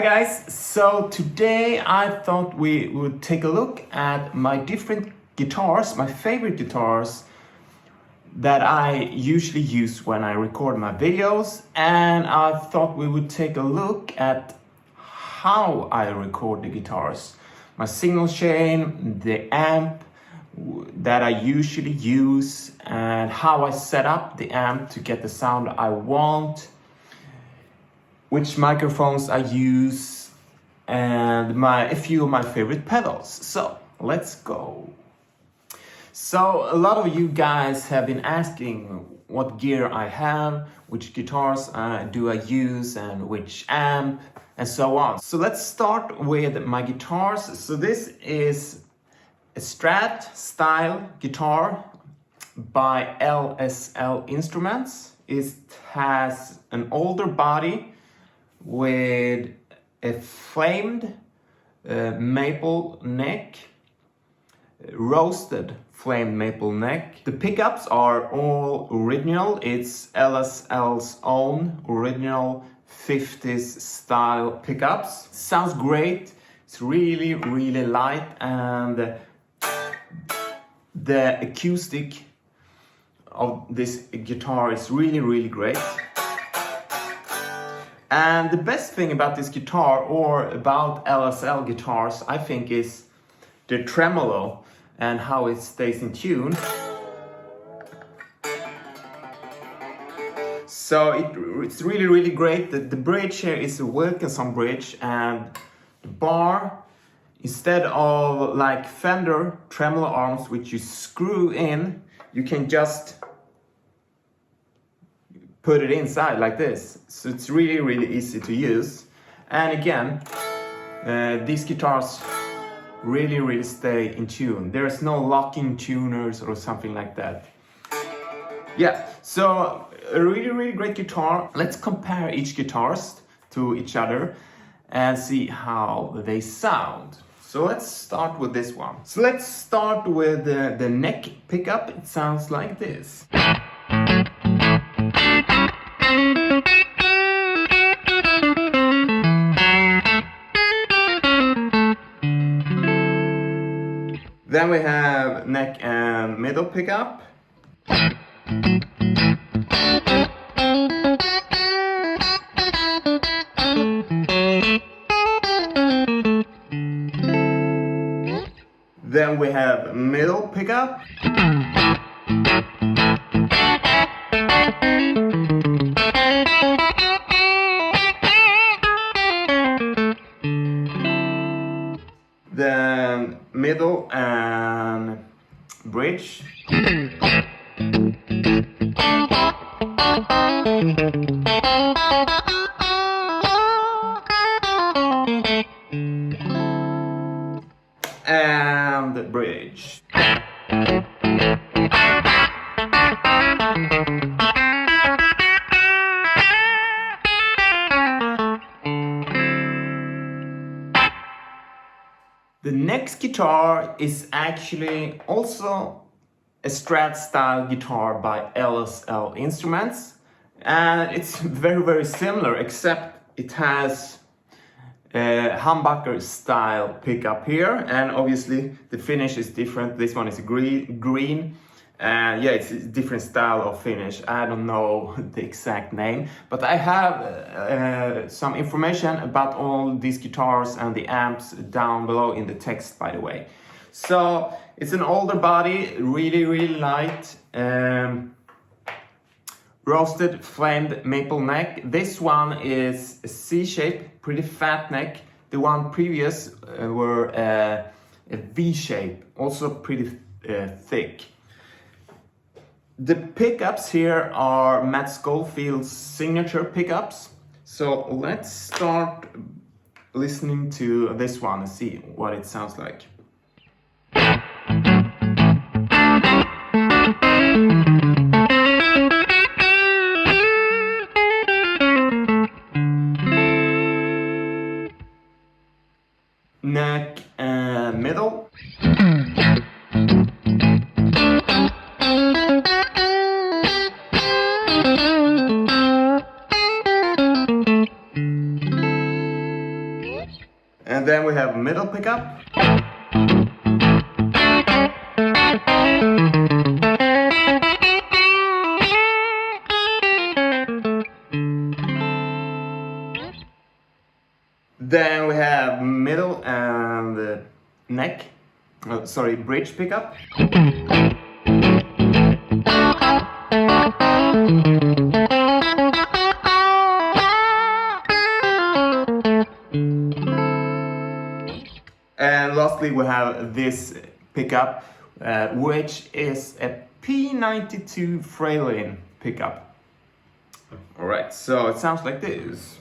guys, so today I thought we would take a look at my different guitars, my favorite guitars that I usually use when I record my videos, and I thought we would take a look at how I record the guitars, my signal chain, the amp that I usually use, and how I set up the amp to get the sound I want, which microphones I use, and a few of my favorite pedals. So let's go. So a lot of you guys have been asking what gear I have, which guitars do I use, and which amp, and so on. So let's start with my guitars. So this is a Strat style guitar by LSL Instruments. It has an older body with a flamed maple neck, roasted flamed maple neck. The pickups are all original. It's LSL's own original 50s style pickups. Sounds great. It's really, really light, and the acoustic of this guitar is really, really great. And the best thing about this guitar, or about LSL guitars, I think, is the tremolo and how it stays in tune. So it's really, really great. The bridge here is a Wilkinson bridge, and the bar, instead of like Fender tremolo arms which you screw in, you can just put it inside like this. So it's really, really easy to use. And again, these guitars really, really stay in tune. There's no locking tuners or something like that. Yeah, so a really, really great guitar. Let's compare each guitars to each other and see how they sound. So let's start with this one. So let's start with the neck pickup. It sounds like this. Then we have neck and middle pickup. Then we have middle pickup. Then middle and bridge. And the bridge. The next guitar is actually also a Strat style guitar by LSL Instruments, and it's very, very similar, except it has a humbucker style pickup here, and obviously the finish is different. This one is green, and yeah, it's a different style of finish. I don't know the exact name, but I have some information about all these guitars and the amps down below in the text, by the way. So it's an older body, really, really light, roasted flamed maple neck. This one is a C-shape, pretty fat neck. The one previous were a V-shape, also pretty thick. The pickups here are Matt Schofield's signature pickups. So let's start listening to this one and see what it sounds like. Neck and middle. middle pickup. Then we have middle and neck, bridge pickup. And lastly we have this pickup, which is a P92 Fralin pickup. Alright, so it sounds like this.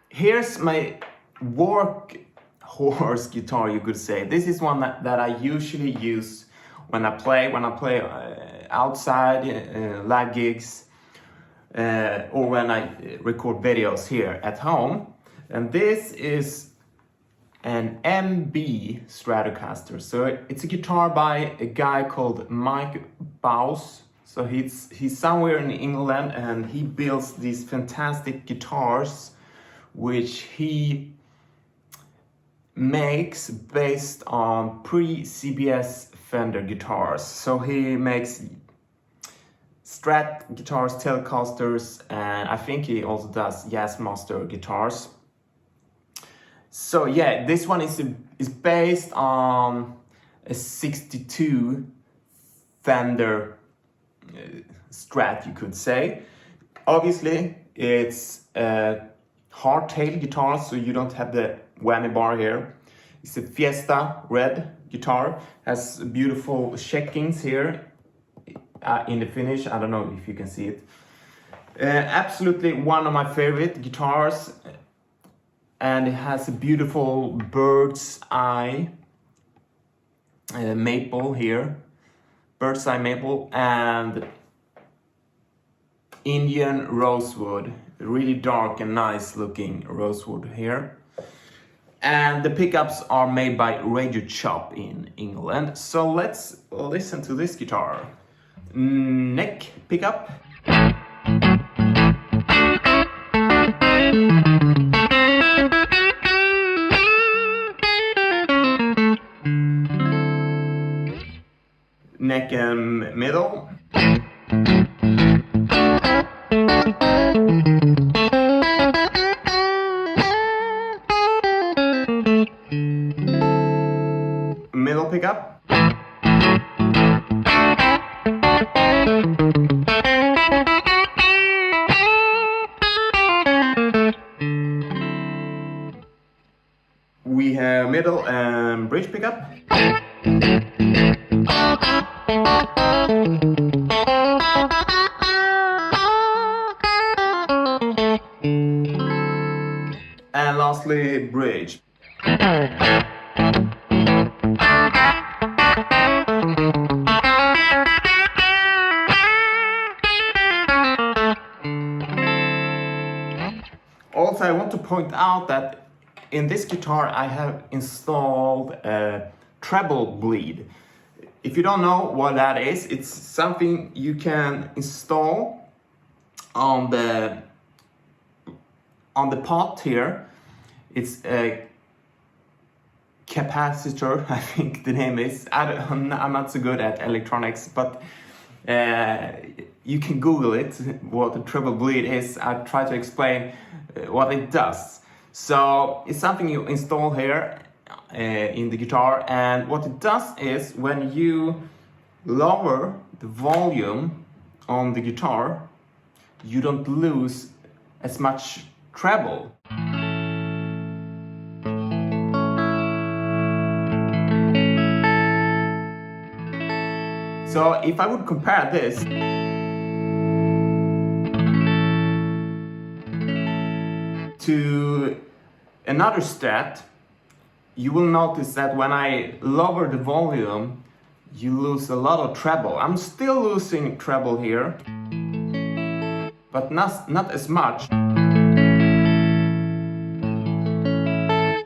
Here's my workhorse guitar, you could say. This is one that I usually use when I play outside, live gigs, or when I record videos here at home. And this is an MB Stratocaster. So it's a guitar by a guy called Mike Baus. So he's somewhere in England, and he builds these fantastic guitars which he makes based on pre-CBS Fender guitars. So he makes Strat guitars, Telecasters, and I think he also does Jazzmaster guitars. So yeah, this one is based on a 62 Fender Strat, you could say. Obviously, it's a hardtail guitar, so you don't have the whammy bar here. It's a Fiesta red guitar, has beautiful checkings here in the finish. I don't know if you can see it. Absolutely one of my favorite guitars, and it has a beautiful bird's eye maple here, bird's eye maple, and Indian rosewood, really dark and nice looking rosewood here. And the pickups are made by Radio Chop in England. So let's listen to this guitar. Neck pickup. Neck and middle. Middle pickup. We have middle and bridge pickup. And lastly, bridge. Also, I want to point out that in this guitar I have installed a treble bleed. If you don't know what that is, it's something you can install on the pot here. It's a capacitor, I think the name is. I'm not so good at electronics, but you can Google it, what the treble bleed is. I try to explain what it does. So it's something you install here in the guitar, and what it does is when you lower the volume on the guitar, you don't lose as much treble. So if I would compare this to another Strat, you will notice that when I lower the volume, you lose a lot of treble. I'm still losing treble here, but not as much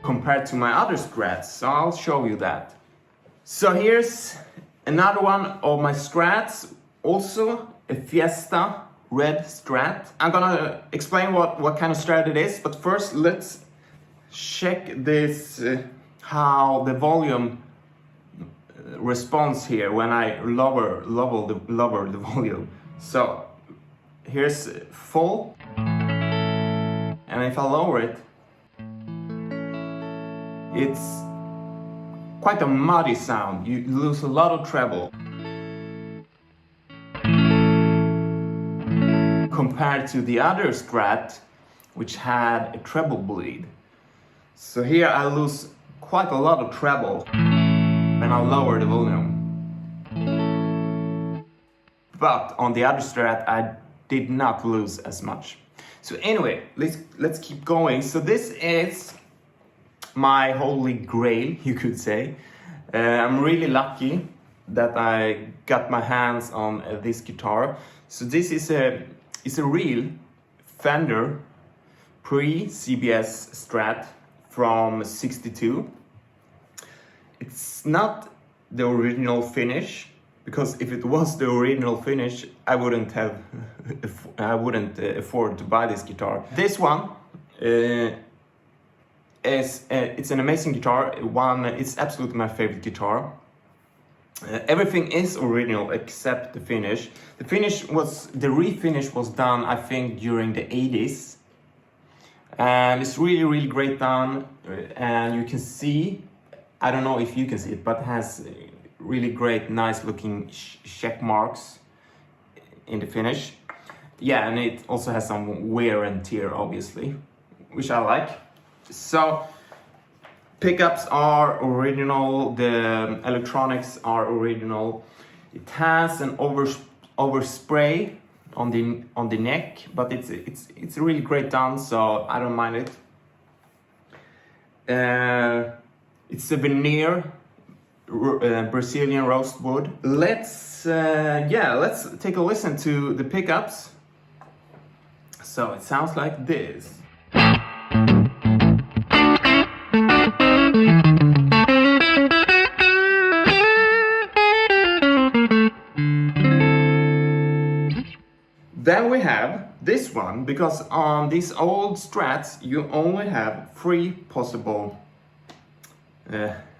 compared to my other Strats. So I'll show you that. So here's Another one of my Strats, also a Fiesta red Strat. I'm gonna explain what kind of Strat it is, but first let's check this, how the volume response here when I lower the volume. So here's full, and if I lower it, it's quite a muddy sound. You lose a lot of treble compared to the other Strat, which had a treble bleed. So here I lose quite a lot of treble when I lower the volume. But on the other Strat I did not lose as much. So anyway, let's keep going. So this is my holy grail, you could say. I'm really lucky that I got my hands on this guitar. So this is a real Fender pre-CBS Strat from '62. It's not the original finish, because if it was the original finish, I wouldn't afford to buy this guitar. This one it's an amazing guitar. It's absolutely my favorite guitar. Everything is original except the finish. The refinish was done, I think, during the 80s. And it's really great done. And you can see, I don't know if you can see it, but it has really great, nice looking check marks in the finish. Yeah, and it also has some wear and tear, obviously, which I like. So pickups are original, the electronics are original. It has an overspray on the neck, but it's really great done, so I don't mind it. It's a veneer Brazilian rosewood. Let's take a listen to the pickups. So it sounds like this. Then we have this one, because on these old Strats you only have 3 possible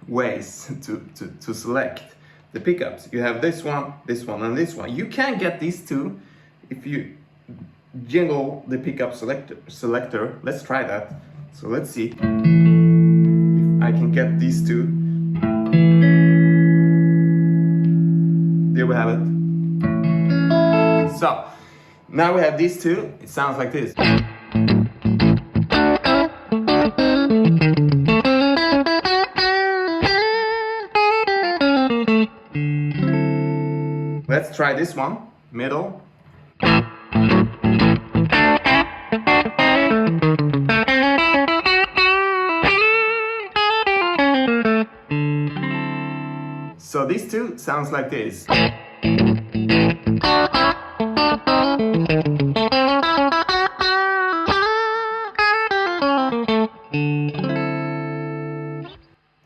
ways to select the pickups. You have this one, and this one. You can get these two if you jingle the pickup selector. Let's try that. So let's see if I can get these two. There we have it. So now we have these two. It sounds like this. Let's try this one, middle. So these two sounds like this.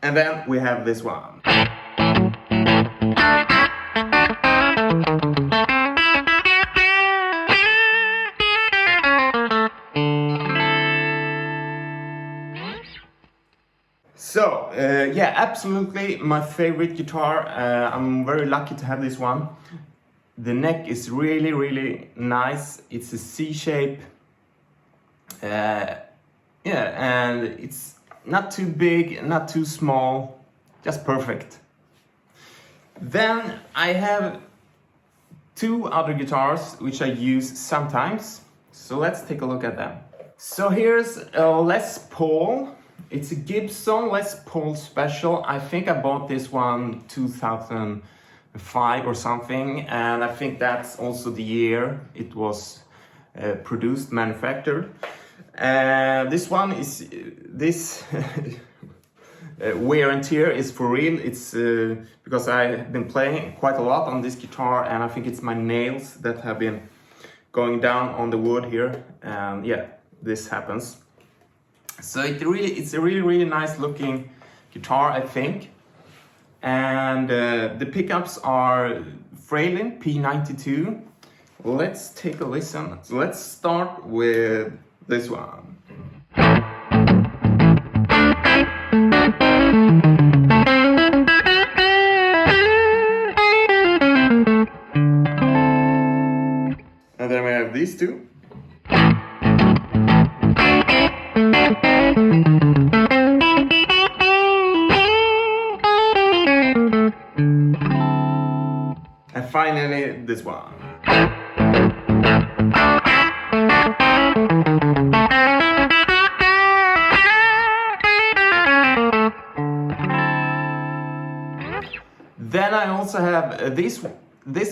And then we have this one. So, yeah, absolutely my favorite guitar. I'm very lucky to have this one. The neck is really nice. It's a C shape. Yeah, and it's not too big, not too small, just perfect. Then I have 2 other guitars which I use sometimes. So let's take a look at them. So here's a Les Paul. It's a Gibson Les Paul Special. I think I bought this one 2005 or something, and I think that's also the year it was produced, manufactured. This one is this wear and tear is for real. It's because I've been playing quite a lot on this guitar, and I think it's my nails that have been going down on the wood here, and yeah, this happens. So it's a really nice looking guitar, I think. and the pickups are Fralin P92. Let's take a listen. So let's start with this one. And then we have these two. And finally, this one. Then I also have this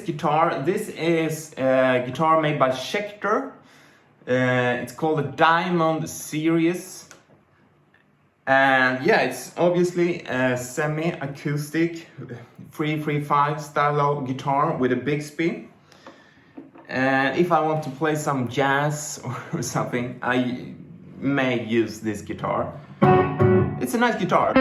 guitar. This is a guitar made by Schecter. It's called the Diamond Series. And yeah, it's obviously a semi-acoustic 335 style guitar with a big spin. And if I want to play some jazz or something, I may use this guitar. It's a nice guitar.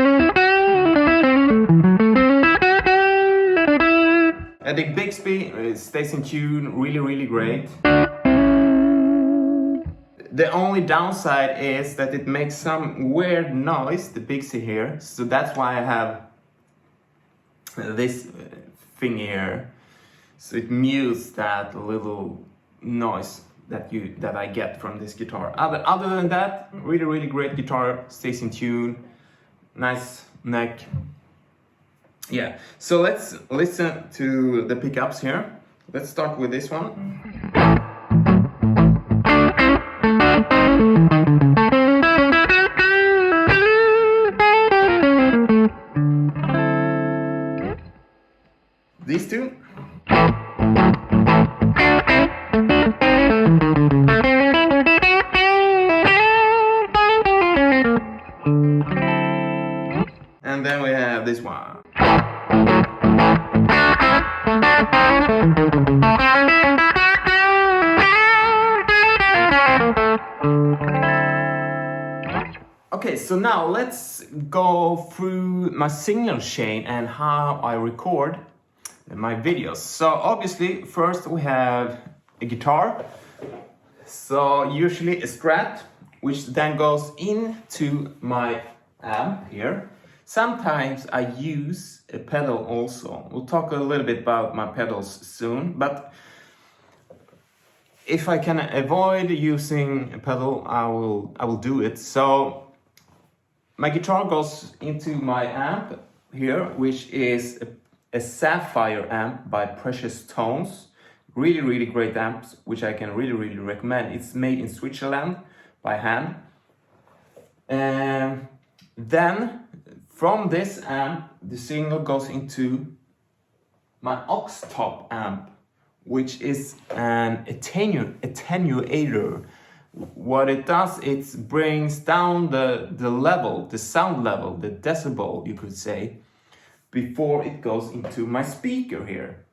And the Bixby stays in tune really great. The only downside is that it makes some weird noise, the Bixby here. So that's why I have this thing here. So it mutes that little noise that I get from this guitar. Other than that, really great guitar, stays in tune, nice neck. Yeah, so let's listen to the pickups here. Let's start with this one. These two. And then we have this one. Okay, so now let's go through my signal chain and how I record my videos. So obviously first we have a guitar, so usually a Strat, which then goes into my amp here. Sometimes I use a pedal also. We'll talk a little bit about my pedals soon, but if I can avoid using a pedal, I will do it. So my guitar goes into my amp here, which is a Sapphire amp by Precious Tones. Really great amps, which I can really recommend. It's made in Switzerland by hand. And then from this amp, the signal goes into my aux top amp, which is an attenuator. What it does, it brings down the level, the sound level, the decibel, you could say, before it goes into my speaker here.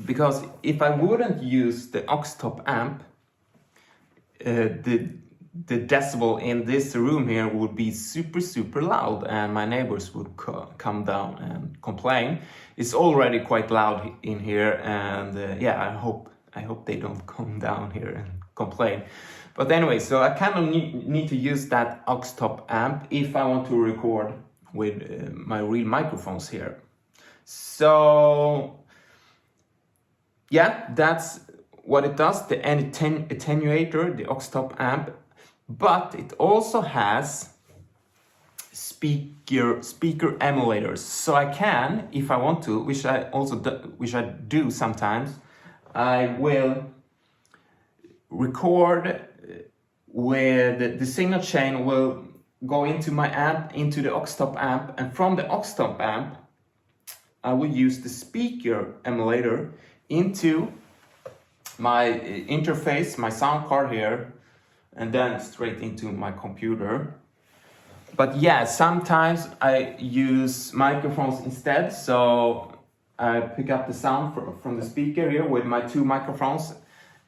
Because if I wouldn't use the aux top amp, the decibel in this room here would be super loud, and my neighbors would come down and complain. It's already quite loud in here, and yeah, I hope they don't come down here and complain. But anyway, so I kind of need to use that aux top amp if I want to record with my real microphones here. So yeah, that's what it does, the attenuator, the aux top amp. But it also has speaker emulators, so I can, if I want to, which I do sometimes, I will record with the signal chain will go into my amp, into the aux top amp, and from the aux top amp I will use the speaker emulator into my interface, my sound card here, and then straight into my computer. But yeah, sometimes I use microphones instead, so I pick up the sound from the speaker here with my two microphones,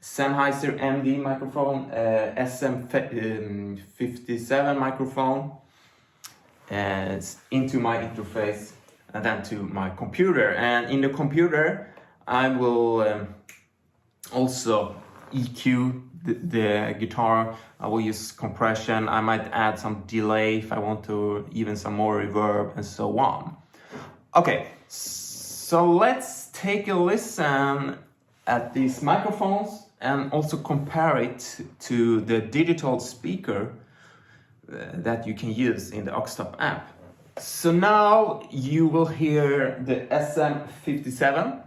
Sennheiser MD microphone, SM57 microphone, and into my interface. and then to my computer. And in the computer, I will also EQ the guitar. I will use compression. I might add some delay if I want to, even some more reverb and so on. Okay, so let's take a listen at these microphones and also compare it to the digital speaker that you can use in the Oxtop app. So now you will hear the SM57.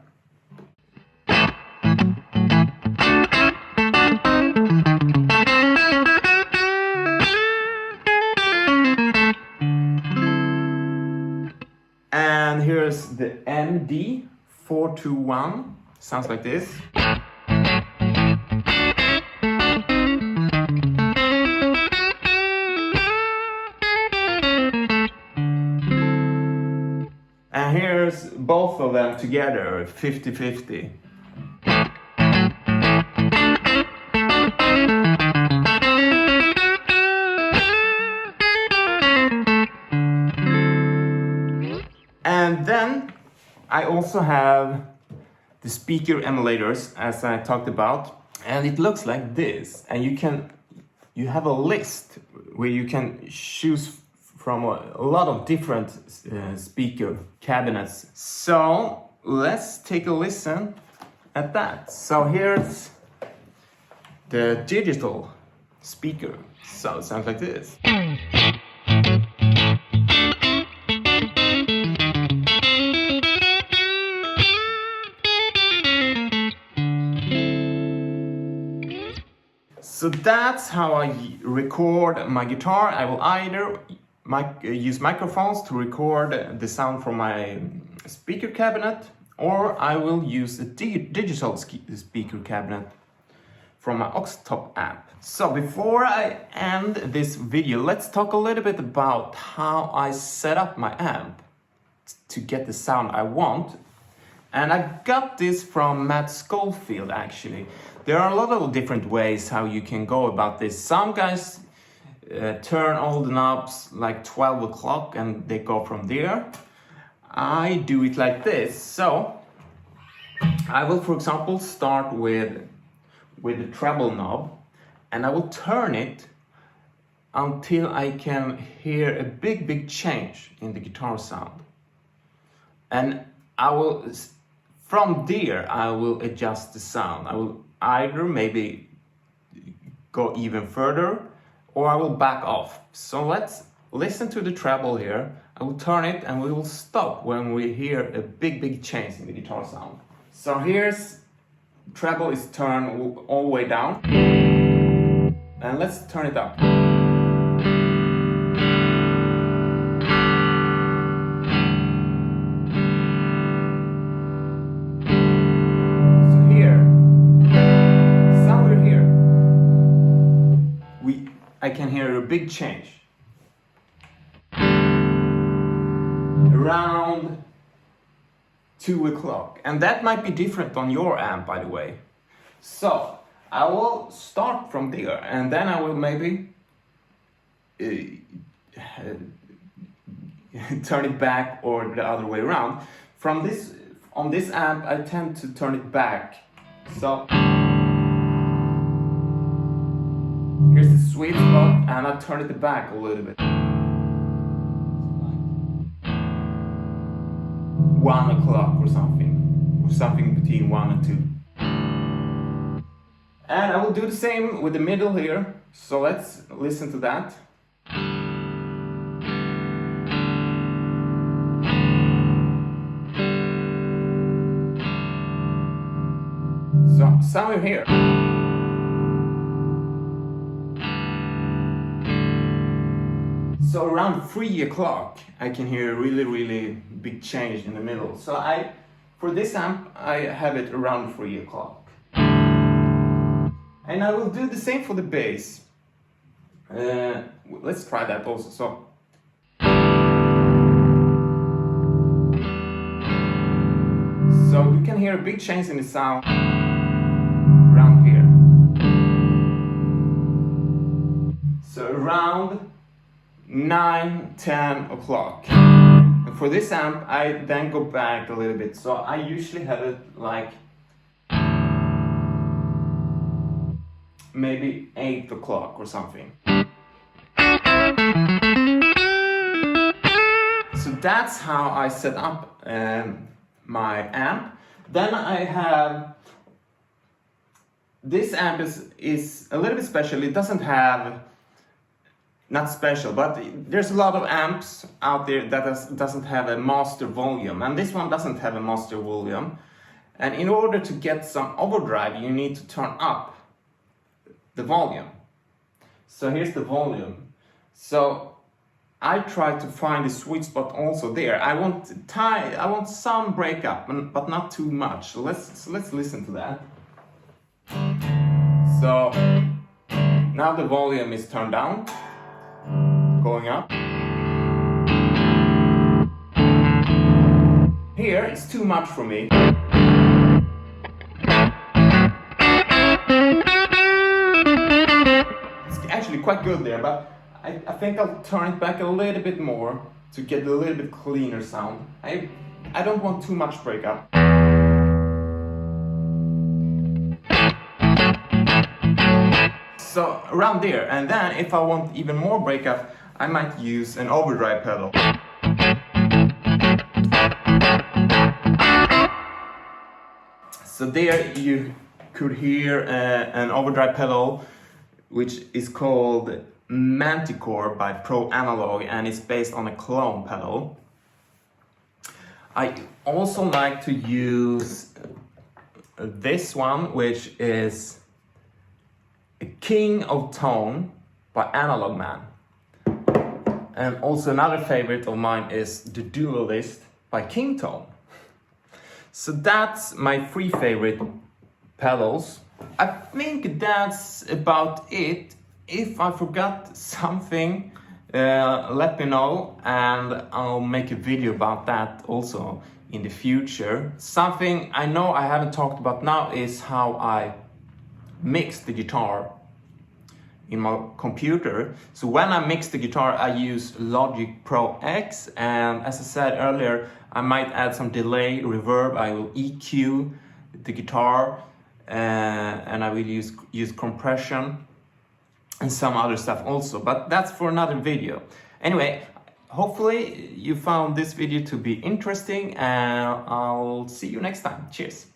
And here's the MD421, sounds like this. And here's both of them together, 50-50. And then I also have the speaker emulators, as I talked about, and it looks like this. And you have a list where you can choose from a lot of different speaker cabinets. So let's take a listen at that. So here's the digital speaker. So it sounds like this. So that's how I record my guitar. I will either use microphones to record the sound from my speaker cabinet, or I will use a digital speaker cabinet from my Oxtop app. So before I end this video, let's talk a little bit about how I set up my amp to get the sound I want. And I got this from Matt Schofield, actually. There are a lot of different ways how you can go about this. Some guys turn all the knobs like 12 o'clock and they go from there. I do it like this. So I will, for example, start with the treble knob, and I will turn it until I can hear a big change in the guitar sound. And I will, from there, I will adjust the sound. I will either maybe go even further, or I will back off. So let's listen to the treble here. I will turn it and we will stop when we hear a big change in the guitar sound. So here's treble is turned all the way down. And let's turn it up. I can hear a big change around 2 o'clock, and that might be different on your amp, by the way. So I will start from there, and then I will maybe turn it back or the other way around. From this, on this amp, I tend to turn it back. So here's the sweet spot, and I turn it back a little bit. 1 o'clock or something between 1 and 2. And I will do the same with the middle here, so let's listen to that. So somewhere here. So around 3 o'clock, I can hear a really big change in the middle. So for this amp, I have it around 3 o'clock. And I will do the same for the bass. Let's try that also. So you can hear a big change in the sound around here. So around 9-10 o'clock. And For this amp, I then go back a little bit. So I usually have it like maybe 8 o'clock or something. So that's how I set up my amp. Then I have, this amp is a little bit special. It doesn't have, not special, but there's a lot of amps out there that doesn't have a master volume, and this one doesn't have a master volume. And in order to get some overdrive, you need to turn up the volume. So here's the volume. So I try to find a sweet spot also there. I want some breakup, but not too much. So let's listen to that. So now the volume is turned down, going up. Here it's too much for me. It's actually quite good there, but I think I'll turn it back a little bit more to get a little bit cleaner sound. I don't want too much breakup. So around there, and then if I want even more breakup, I might use an overdrive pedal. So there you could hear an overdrive pedal, which is called Manticore by Pro Analog, and it's based on a clone pedal. I also like to use this one, which is a King of Tone by Analog Man. And also another favorite of mine is The Dualist by King Tone. So that's my 3 favorite pedals. I think that's about it. If I forgot something, let me know, and I'll make a video about that also in the future. Something I know I haven't talked about now is how I mix the guitar in my computer. So when I mix the guitar, I use Logic Pro X, and as I said earlier, I might add some delay, reverb. I will EQ the guitar, and I will use compression and some other stuff also, but that's for another video. Anyway, hopefully you found this video to be interesting, and I'll see you next time. Cheers.